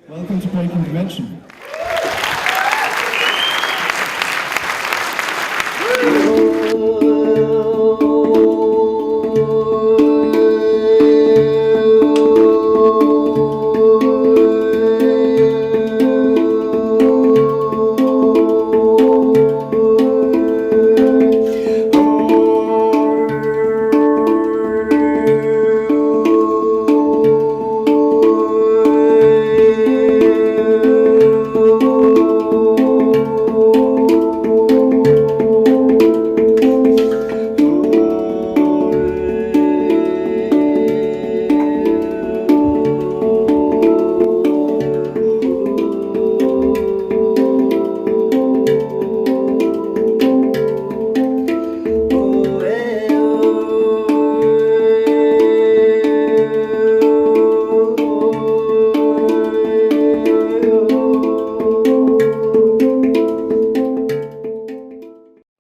Welcome to Breaking Dimension.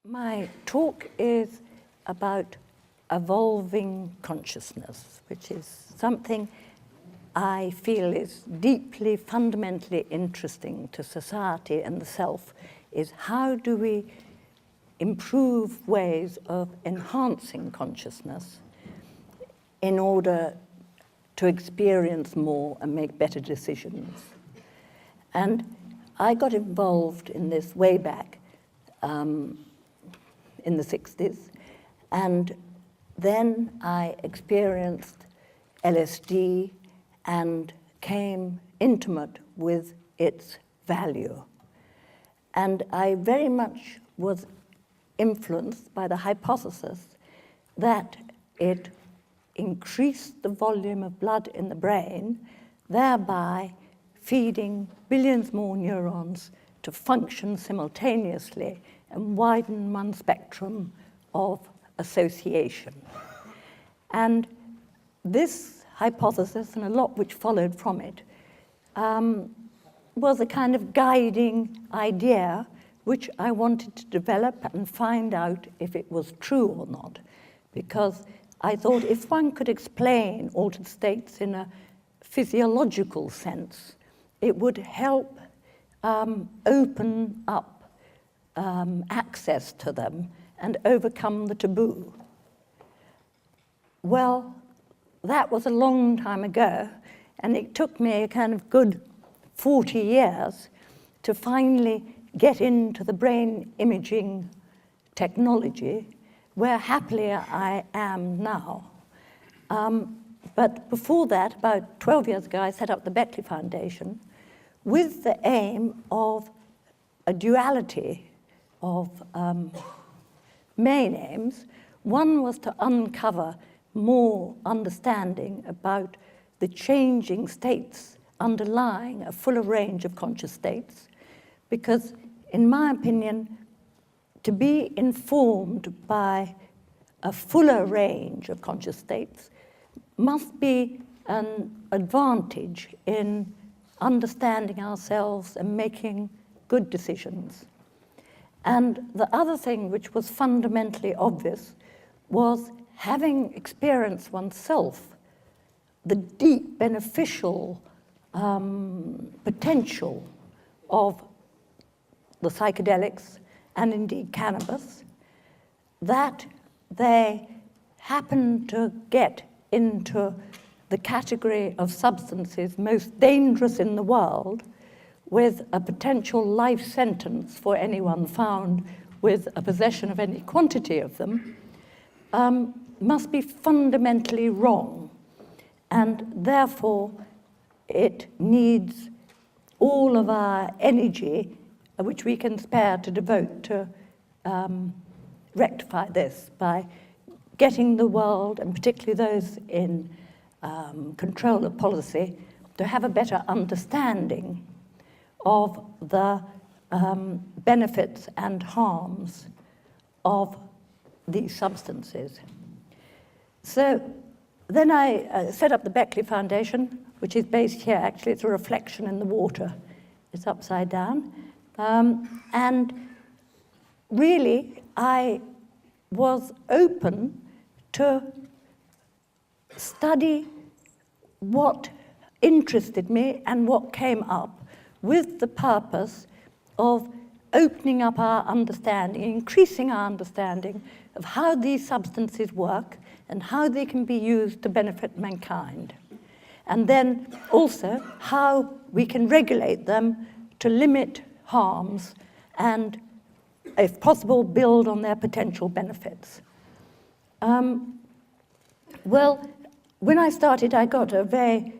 My talk is about evolving consciousness, which is something I feel is deeply, fundamentally interesting to society and the self, is how do we improve ways of enhancing consciousness in order to experience more and make better decisions. And I got involved in this way back in the 60s, and then I experienced LSD and came intimate with its value. And I very much was influenced by the hypothesis that it increased the volume of blood in the brain, thereby feeding billions more neurons to function simultaneously and widen one spectrum of association. And this hypothesis, and a lot which followed from it, was a kind of guiding idea which I wanted to develop and find out if it was true or not. Because I thought if one could explain altered states in a physiological sense, it would help open up access to them and overcome the taboo. Well, that was a long time ago, and it took me a kind of good 40 years to finally get into the brain imaging technology, where happily I am now. But before that, about 12 years ago, I set up the Beckley Foundation with the aim of a duality of main aims. One was to uncover more understanding about the changing states underlying a fuller range of conscious states, because in my opinion, to be informed by a fuller range of conscious states must be an advantage in understanding ourselves and making good decisions. And the other thing which was fundamentally obvious was having experienced oneself the deep beneficial potential of the psychedelics and indeed cannabis, that they happen to get into the category of substances most dangerous in the world, with a potential life sentence for anyone found with a possession of any quantity of them, must be fundamentally wrong. And therefore, it needs all of our energy, which we can spare, to devote to rectify this by getting the world, and particularly those in control of policy, to have a better understanding of the benefits and harms of these substances. So then I set up the Beckley Foundation, which is based here. Actually, it's a reflection in the water. It's upside down. And really, I was open to study what interested me and what came up with the purpose of opening up our understanding, increasing our understanding of how these substances work and how they can be used to benefit mankind. And then also how we can regulate them to limit harms and, if possible, build on their potential benefits. Well, when I started, I got a very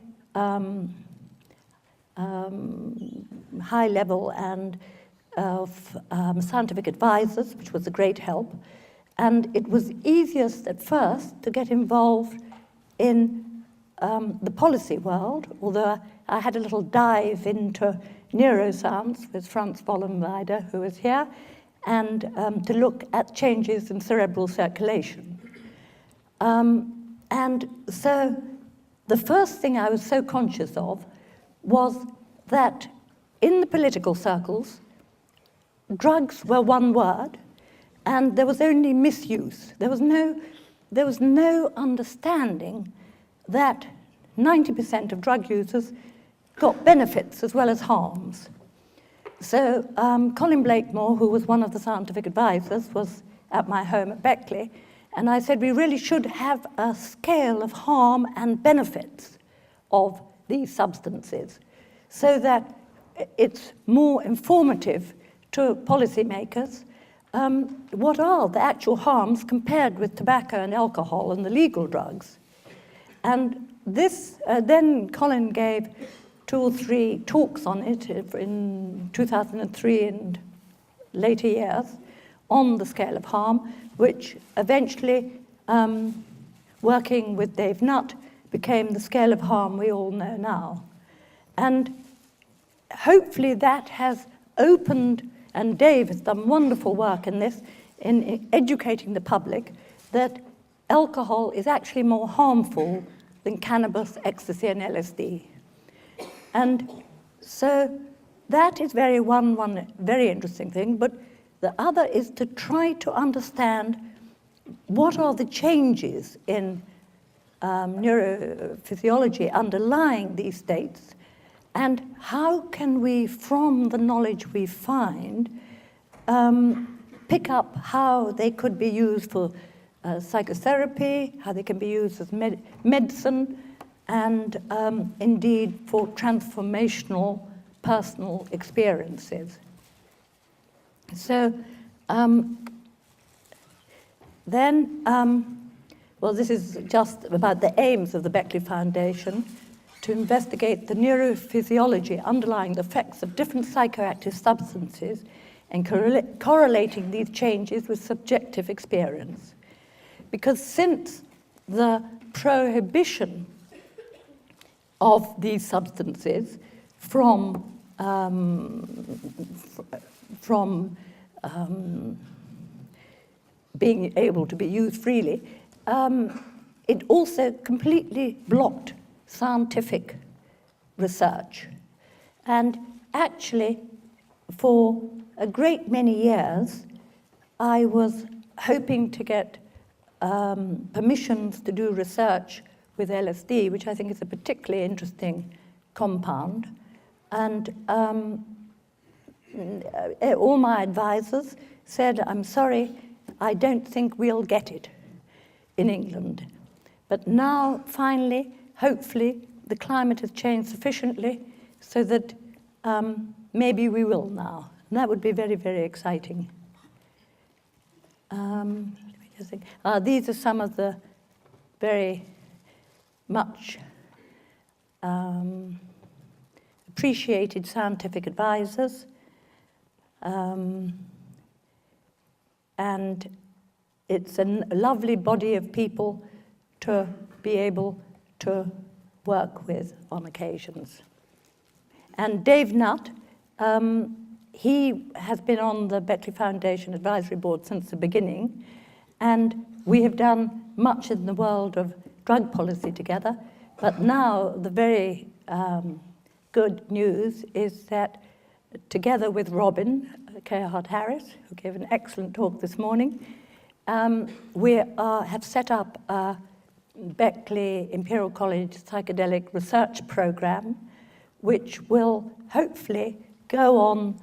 high level and of scientific advisors, which was a great help. And it was easiest at first to get involved in the policy world, although I had a little dive into neuroscience with Franz Vollenweider, who is here, and to look at changes in cerebral circulation. And so the first thing I was so conscious of was that in the political circles, drugs were one word, and there was only misuse. There was no understanding that 90% of drug users got benefits as well as harms. So Colin Blakemore, who was one of the scientific advisors, was at my home at Beckley, and I said we really should have a scale of harm and benefits of these substances so that it's more informative to policymakers. What are the actual harms compared with tobacco and alcohol and the legal drugs? And this, then Colin gave 2 or 3 talks on it in 2003 and later years on the scale of harm, which eventually, working with Dave Nutt, became the scale of harm we all know now. And hopefully that has opened, and Dave has done wonderful work in this, in educating the public that alcohol is actually more harmful than cannabis, ecstasy, and LSD. And so that is one very interesting thing, but the other is to try to understand what are the changes in neurophysiology underlying these states, and how can we, from the knowledge we find, pick up how they could be used for psychotherapy, how they can be used as medicine, and indeed for transformational personal experiences. So well, this is just about the aims of the Beckley Foundation, to investigate the neurophysiology underlying the effects of different psychoactive substances and correlating these changes with subjective experience. Because since the prohibition of these substances from being able to be used freely, it also completely blocked scientific research. And actually, for a great many years, I was hoping to get permissions to do research with LSD, which I think is a particularly interesting compound. And all my advisors said, I'm sorry, I don't think we'll get it in England. But now, finally, hopefully, the climate has changed sufficiently so that maybe we will now. And that would be very, very exciting. Let me just think. These are some of the very much appreciated scientific advisors. And it's a lovely body of people to be able to work with on occasions. And Dave Nutt, he has been on the Beckley Foundation Advisory Board since the beginning, and we have done much in the world of drug policy together, but now the very good news is that together with Robin Carhart-Harris, who gave an excellent talk this morning, we have set up a Beckley Imperial College Psychedelic Research Program, which will hopefully go on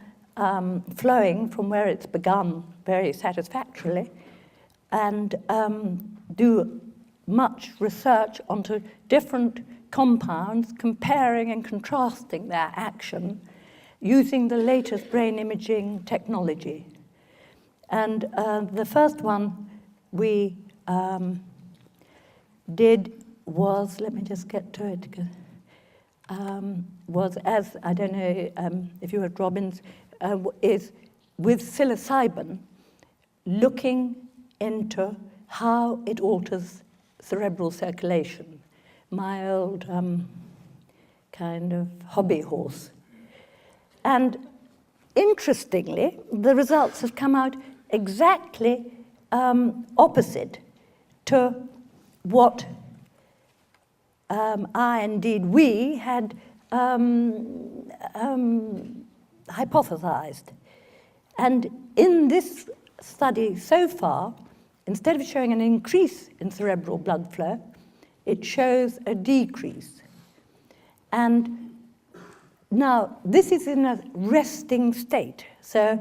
flowing from where it's begun very satisfactorily, and do much research onto different compounds, comparing and contrasting their action using the latest brain imaging technology. And the first one we did was, let me just get to it, was, as, I don't know if you heard Robbins, is with psilocybin, looking into how it alters cerebral circulation. My old kind of hobby horse. And interestingly, the results have come out exactly opposite to what we had hypothesized. And in this study so far, instead of showing an increase in cerebral blood flow, it shows a decrease. And now, this is in a resting state, so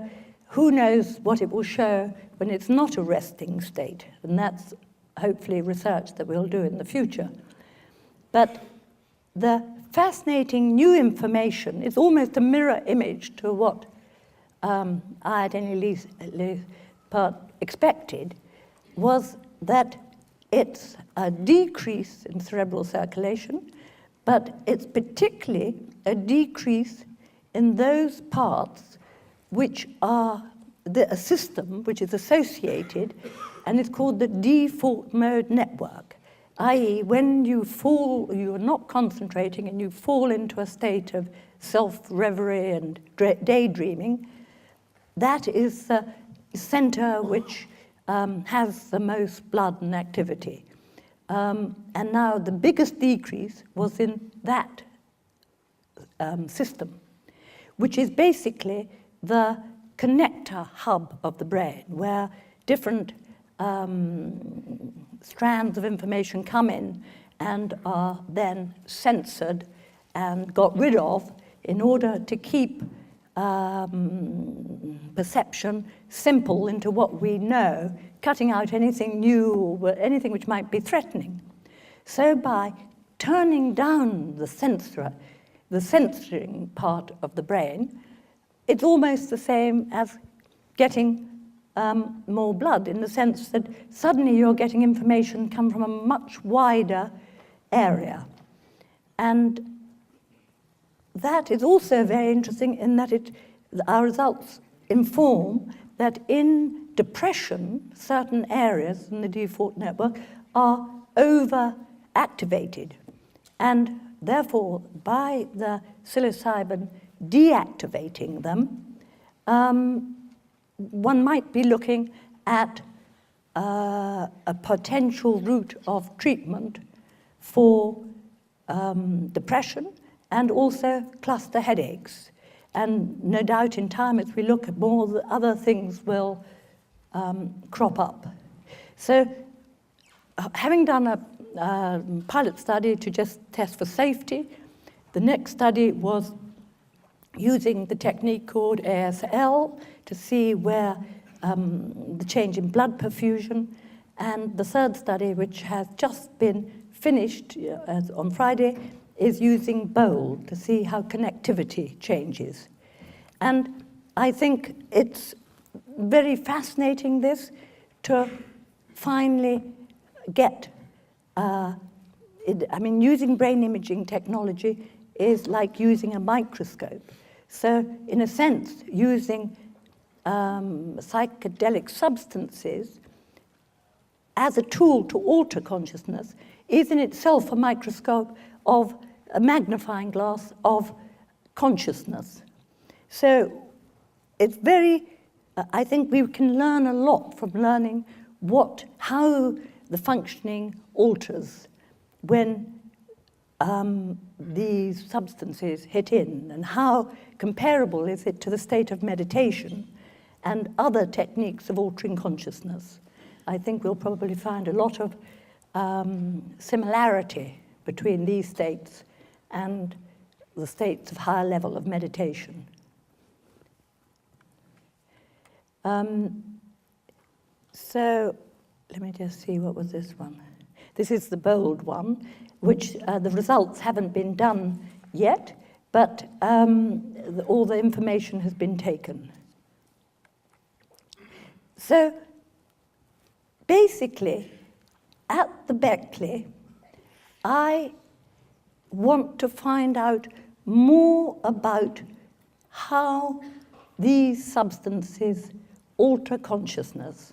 who knows what it will show when it's not a resting state, and that's hopefully research that we'll do in the future. But the fascinating new information is almost a mirror image to what I at any least part expected, was that it's a decrease in cerebral circulation, but it's particularly a decrease in those parts which are a system which is associated, and it's called the default mode network, i.e. when you fall, you're not concentrating and you fall into a state of self-reverie and daydreaming, that is the center which has the most blood and activity. And now the biggest decrease was in that system, which is basically the connector hub of the brain, where different strands of information come in and are then censored and got rid of in order to keep perception simple into what we know, cutting out anything new or anything which might be threatening. So by turning down the censoring part of the brain, it's almost the same as getting more blood, in the sense that suddenly you're getting information come from a much wider area. And that is also very interesting in that our results inform that in depression, certain areas in the default network are over-activated. And therefore, by the psilocybin deactivating them, one might be looking at a potential route of treatment for depression and also cluster headaches. And no doubt in time, as we look at more, the other things will crop up. So having done a pilot study to just test for safety, the next study was using the technique called ASL to see where the change in blood perfusion, and the third study, which has just been finished on Friday, is using BOLD to see how connectivity changes. And I think it's very fascinating, this, to finally get, using brain imaging technology is like using a microscope. So in a sense, using psychedelic substances as a tool to alter consciousness is in itself a microscope of a magnifying glass of consciousness. So it's very, I think we can learn a lot from learning how the functioning alters when these substances hit in, and how comparable is it to the state of meditation and other techniques of altering consciousness. I think we'll probably find a lot of similarity between these states and the states of higher level of meditation. So let me just see, what was this one? This is the bold one, which the results haven't been done yet, but all the information has been taken. So basically, at the Beckley, I want to find out more about how these substances alter consciousness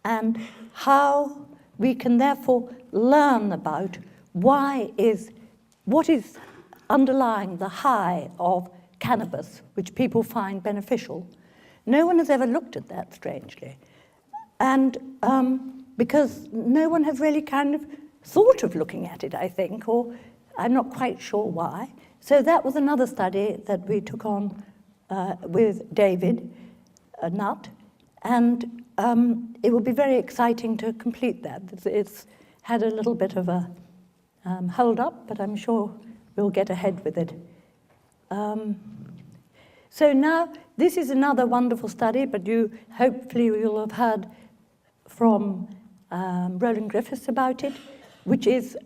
and how we can therefore learn about what is underlying the high of cannabis, which people find beneficial. No one has ever looked at that, strangely. And because no one has really kind of thought of looking at it, I think, or I'm not quite sure why. So that was another study that we took on with David Nutt, and it will be very exciting to complete that. It's had a little bit of a hold up, but I'm sure we'll get ahead with it. So now, this is another wonderful study, but hopefully you'll have heard from Roland Griffiths about it, which is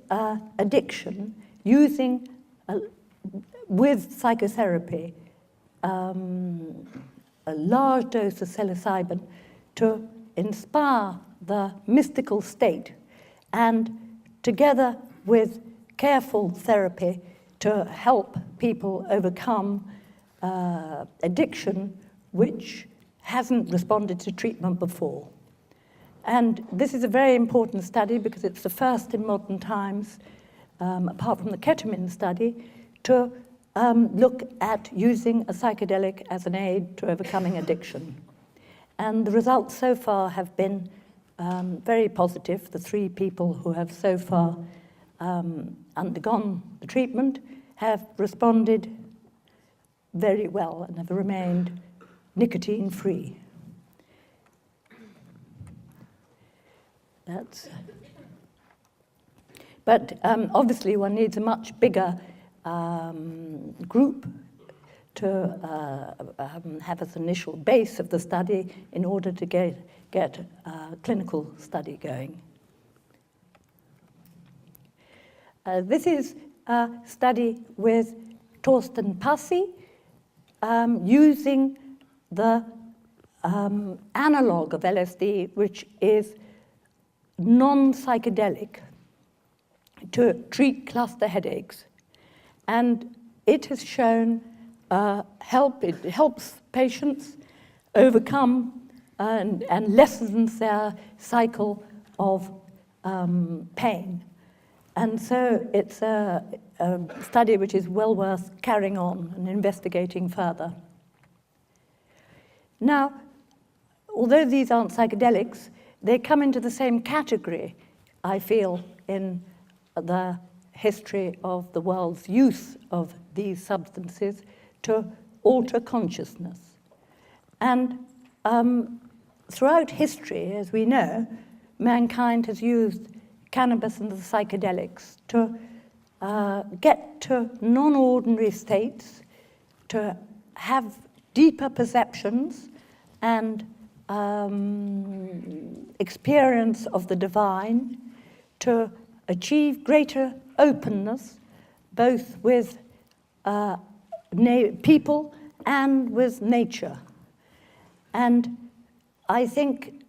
addiction, using, with psychotherapy, a large dose of psilocybin to inspire the mystical state, and together with careful therapy to help people overcome addiction which hasn't responded to treatment before. And this is a very important study because it's the first in modern times, apart from the ketamine study, to look at using a psychedelic as an aid to overcoming addiction. And the results so far have been very positive. The 3 people who have so far undergone the treatment have responded very well and have remained nicotine-free. But obviously one needs a much bigger group to have as initial base of the study in order to get a clinical study going. This is a study with Torsten Passi, using the analog of LSD, which is non-psychedelic, to treat cluster headaches. And it has shown it helps patients overcome and lessens their cycle of pain. And so it's a study which is well worth carrying on and investigating further. Now, although these aren't psychedelics, they come into the same category, I feel, in the history of the world's use of these substances to alter consciousness. And throughout history, as we know, mankind has used cannabis and the psychedelics to get to non-ordinary states, to have deeper perceptions and experience of the divine, to achieve greater openness, both with people and with nature. And I think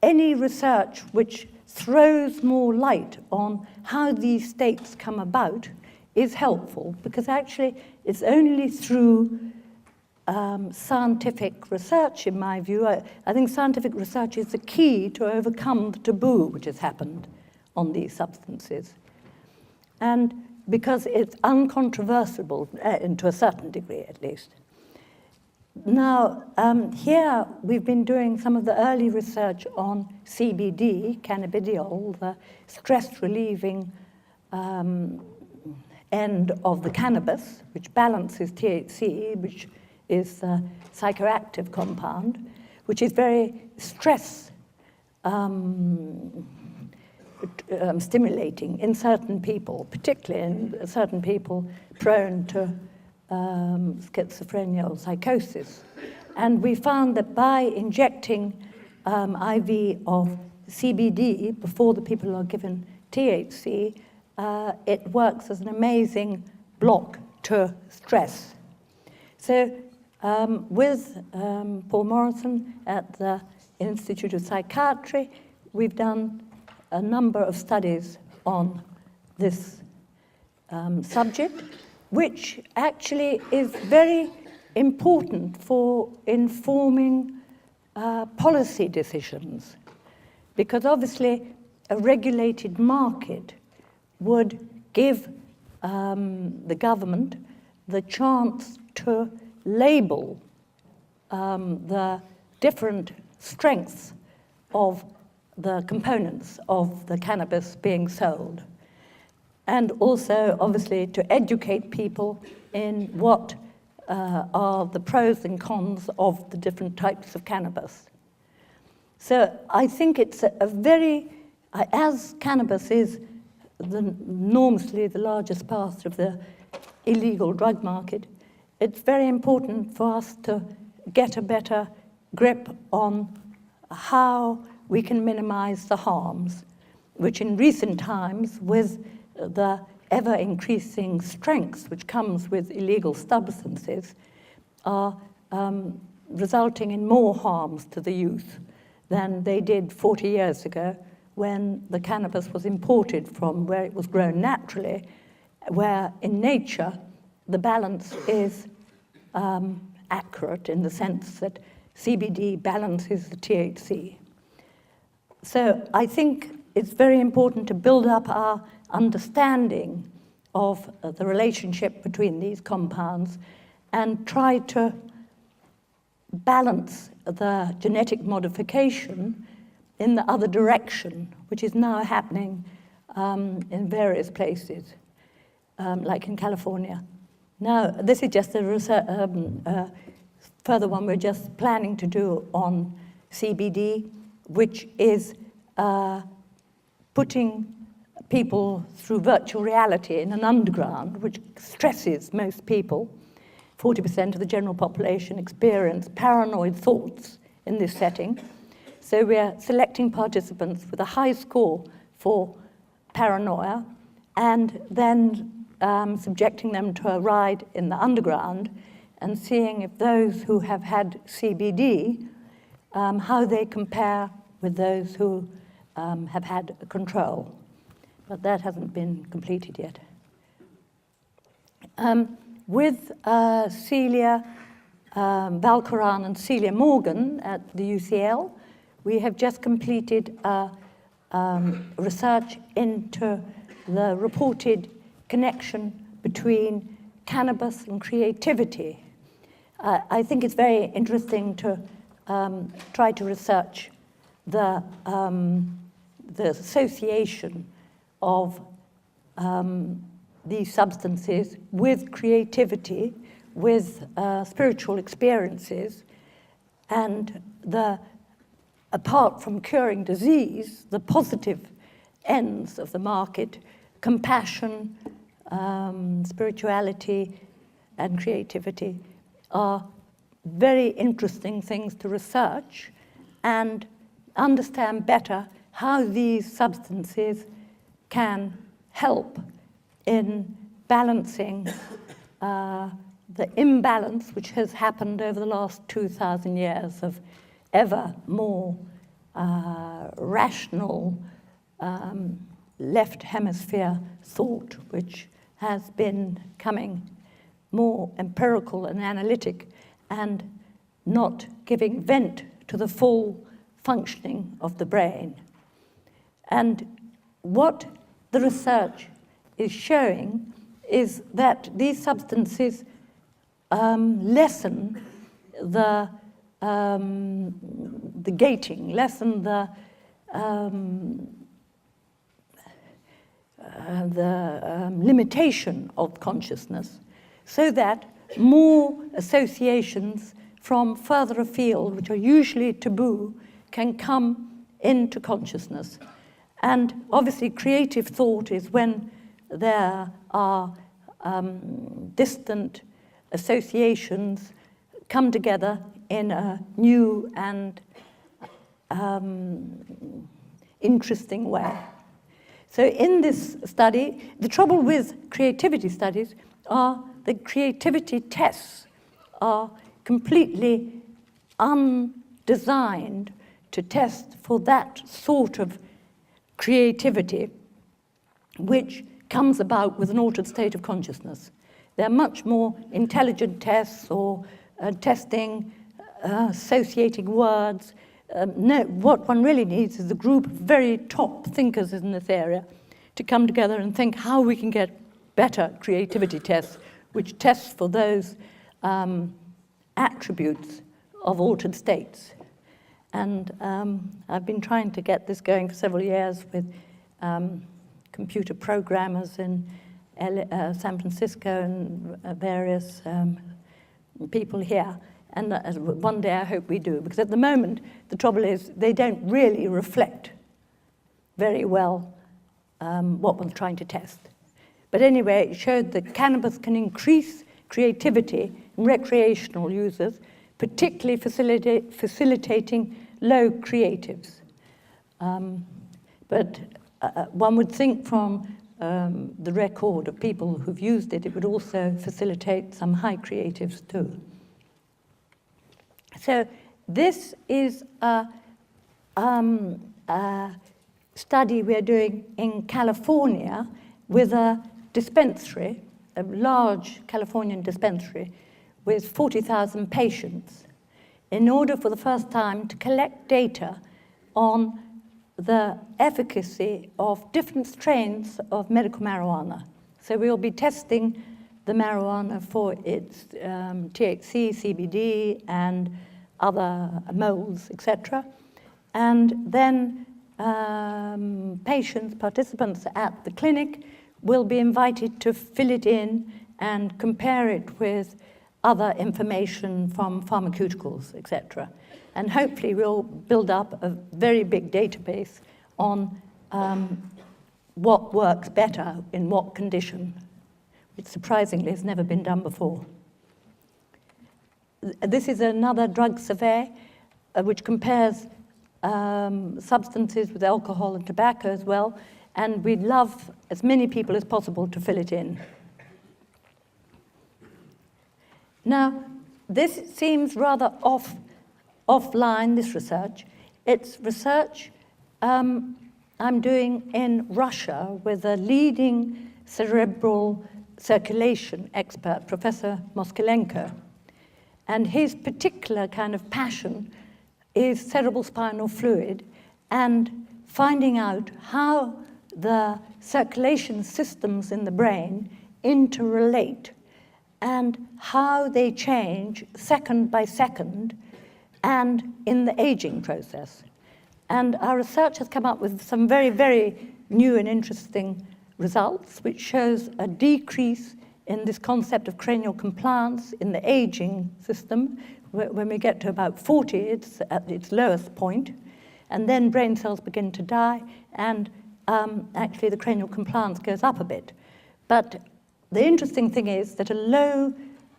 any research which throws more light on how these states come about is helpful, because actually it's only through scientific research, in my view. I think scientific research is the key to overcome the taboo which has happened on these substances. And because it's uncontroversible, to a certain degree at least. Now, here we've been doing some of the early research on CBD, cannabidiol, the stress-relieving end of the cannabis, which balances THC, which is a psychoactive compound, which is very stress stimulating in certain people, particularly in certain people prone to schizophrenia or psychosis. And we found that by injecting IV of CBD before the people are given THC, it works as an amazing block to stress. So with Paul Morrison at the Institute of Psychiatry, we've done a number of studies on this subject, which actually is very important for informing policy decisions, because obviously a regulated market would give the government the chance to label the different strengths of the components of the cannabis being sold, and also obviously to educate people in what are the pros and cons of the different types of cannabis. So I think it's a very, as cannabis is enormously the largest part of the illegal drug market, it's very important for us to get a better grip on how we can minimize the harms, which in recent times, with the ever-increasing strength which comes with illegal substances, are resulting in more harms to the youth than they did 40 years ago when the cannabis was imported from where it was grown naturally, where in nature the balance is accurate in the sense that CBD balances the THC. So I think it's very important to build up our understanding of the relationship between these compounds and try to balance the genetic modification in the other direction, which is now happening in various places, like in California. Now, this is just a research, further one we're just planning to do on CBD, which is putting people through virtual reality in an underground, which stresses most people. 40% of the general population experience paranoid thoughts in this setting. So we're selecting participants with a high score for paranoia and then subjecting them to a ride in the underground and seeing if those who have had CBD, how they compare with those who have had control. But that hasn't been completed yet. With Celia Valcoran and Celia Morgan at the UCL, we have just completed research into the reported connection between cannabis and creativity. I think it's very interesting to try to research the association of these substances with creativity, with spiritual experiences, and apart from curing disease, the positive ends of the market, compassion, spirituality, and creativity are very interesting things to research and understand better how these substances can help in balancing the imbalance which has happened over the last 2,000 years of ever more rational left hemisphere thought, which has been coming more empirical and analytic and not giving vent to the full functioning of the brain. And what the research is showing is that these substances lessen the gating, lessen the limitation of consciousness, so that more associations from further afield, which are usually taboo, can come into consciousness. And obviously creative thought is when there are distant associations come together in a new and interesting way. So in this study, the trouble with creativity studies are the creativity tests are completely undesigned to test for that sort of creativity which comes about with an altered state of consciousness. They're much more intelligent tests or testing, associating words. No, what one really needs is a group of very top thinkers in this area to come together and think how we can get better creativity tests, which tests for those attributes of altered states. And I've been trying to get this going for several years with computer programmers in San Francisco and various people here. And one day I hope we do, because at the moment the trouble is they don't really reflect very well what one's trying to test. But anyway, it showed that cannabis can increase creativity in recreational users, particularly facilitating low creatives. But one would think from the record of people who've used it, it would also facilitate some high creatives too. So this is a study we're doing in California with a dispensary, a large Californian dispensary with 40,000 patients, in order for the first time to collect data on the efficacy of different strains of medical marijuana. So we'll be testing the marijuana for its THC, CBD, and other moles, etc. And then patients, participants at the clinic will be invited to fill it in and compare it with other information from pharmaceuticals, etc. And hopefully we'll build up a very big database on what works better in what condition, which surprisingly has never been done before. This is another drug survey which compares substances with alcohol and tobacco as well, and we'd love as many people as possible to fill it in. Now, this seems rather offline, this research. It's research I'm doing in Russia with a leading cerebral circulation expert, Professor Moskalenko. And his particular kind of passion is cerebral spinal fluid and finding out how the circulation systems in the brain interrelate and how they change second by second and in the aging process. And our research has come up with some very, very new and interesting results, which shows a decrease in this concept of cranial compliance in the aging system. When we get to about 40, it's at its lowest point, and then brain cells begin to die, and actually the cranial compliance goes up a bit. But the interesting thing is that a low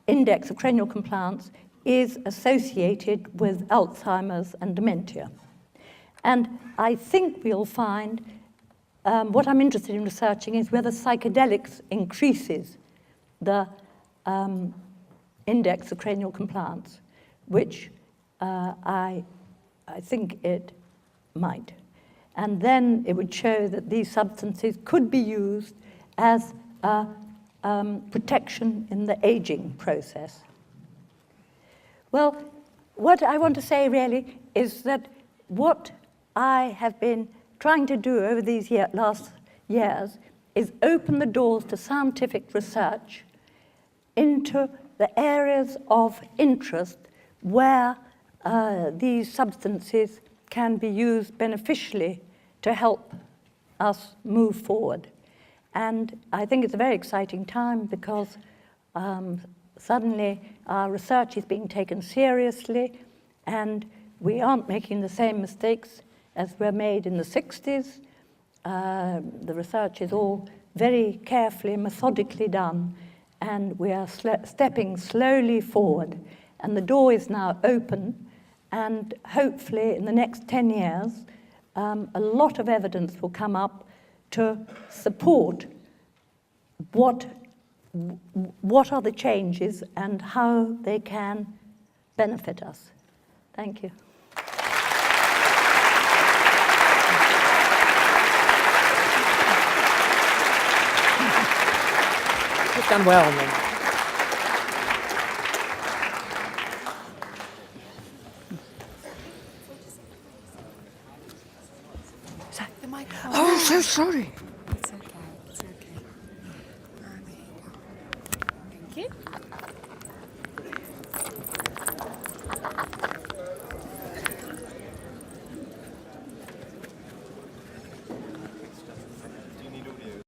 index of cranial compliance is associated with Alzheimer's and dementia. And I think we'll find, what I'm interested in researching is whether psychedelics increases the index of cranial compliance, which I think it might. And then it would show that these substances could be used as a protection in the aging process. Well, what I want to say really is that what I have been trying to do over these last years is open the doors to scientific research into the areas of interest where these substances can be used beneficially to help us move forward. And I think it's a very exciting time because suddenly our research is being taken seriously and we aren't making the same mistakes as were made in the 60s. The research is all very carefully, methodically done, and we are stepping slowly forward. And the door is now open, and hopefully in the next 10 years, a lot of evidence will come up to support what are the changes and how they can benefit us. Thank you. You've done well, then. The microphone. Oh, I'm so sorry. It's okay. It's okay. There you go. Thank you.